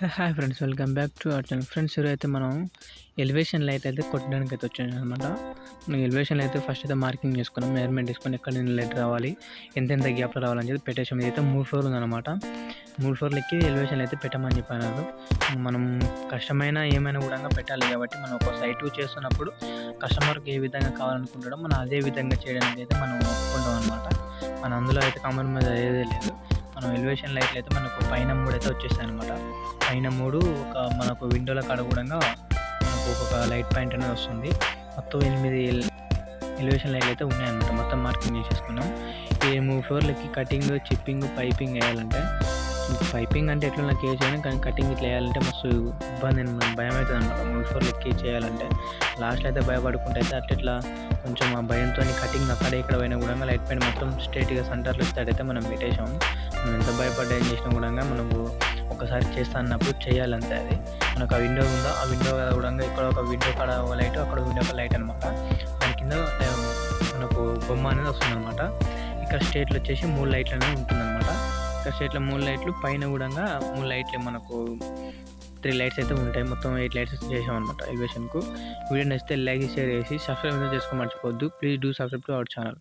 Hi friends, welcome back to our channel. Friends, ఈరోజైతే మనం elevation light అయితే కొట్టడానికి అయితే వచ్చామన్నమాట. మనం ఎలివేషన్ అయితే ఫస్ట్ అయితే మార్కింగ్ చేసుకున్నాం, మెజర్మెంట్ తీసుకొని ఎక్కడ నుంచి లైట్ రావాలి, ఎంత గ్యాప్లో రావాలని చెప్పి పెట్టేసాం. ఇదైతే 3 ఫ్లోర్లు ఉందన్నమాట. 3 ఫ్లోర్లకి ఎలివేషన్ అయితే పెట్టమని చెప్పినారు. మనం కష్టమైన ఏమైనా కూడా పెట్టాలి కాబట్టి మనం ఒక సైట్ చేస్తున్నప్పుడు కస్టమర్కి ఏ విధంగా కావాలనుకుంటాడో మనం అదే విధంగా చేయడానికి అయితే మనం ఒప్పుకుంటాం అనమాట. మన అందులో అయితే కాంప్రమైజ్ అయ్యేదే లేదు. మనం ఎలివేషన్ లైట్లు అయితే మనకు పైన 3 అయితే వచ్చేస్తాయి అనమాట. పైన 3 మనకు విండోల కాడ కూడా మనకు ఒక్కొక్క లైట్ పాయింట్ అనేది వస్తుంది. మొత్తం 8 ఎలివేషన్ లైట్లు అయితే ఉన్నాయన్నమాట. మొత్తం మార్కింగ్ చేసేసుకున్నాం. ఈ 3 ఫ్లోర్లకి కటింగ్, చిప్పింగ్, పైపింగ్ వేయాలంటే, పైపింగ్ అంటే ఎట్లా నాకు చేయను, కానీ కటింగ్ ఇట్లా వేయాలంటే మస్తు ఇబ్బంది, భయం అవుతుంది అనమాట. 3 ఫ్లోర్లు ఎక్కి చేయాలంటే లాస్ట్లో అయితే భయపడుకుంటే అయితే అట్లా కొంచెం ఆ భయంతో కటింగ్ అక్కడ ఇక్కడ పోయినా కూడా లైట్ పాయింట్ మొత్తం స్ట్రైట్గా సెంటర్లో ఇస్తాడైతే మనం పెట్టేసాము. మనం ఎంత భయపడ్డా ఏం చేసినా కూడా మనకు ఒకసారి చేస్తా అన్నప్పుడు చేయాలంతే. అది మనకు ఆ విండో ఉందో ఆ విండో కూడా ఇక్కడ ఒక విండో కాడ ఒక లైట్, అక్కడ విండో ఒక లైట్ అనమాట. దాని కింద మనకు బొమ్మ అనేది వస్తుంది అనమాట. ఇక్కడ స్ట్రేట్లో వచ్చేసి 3 లైట్లు అనేది ఉంటుంది అనమాట. ఇక్కడ స్ట్రేట్లో 3 లైట్లు, పైన కూడా 3 లైట్లు, మనకు 3 లైట్స్ అయితే ఉంటాయి. మొత్తం 8 లైట్స్ చేసాం అనమాట ఎలివేషన్కు. వీడియో నచ్చితే లైక్, షేర్ చేసి సబ్స్క్రైబ్ చేసుకో మర్చిపోవద్దు. Please do subscribe to our channel.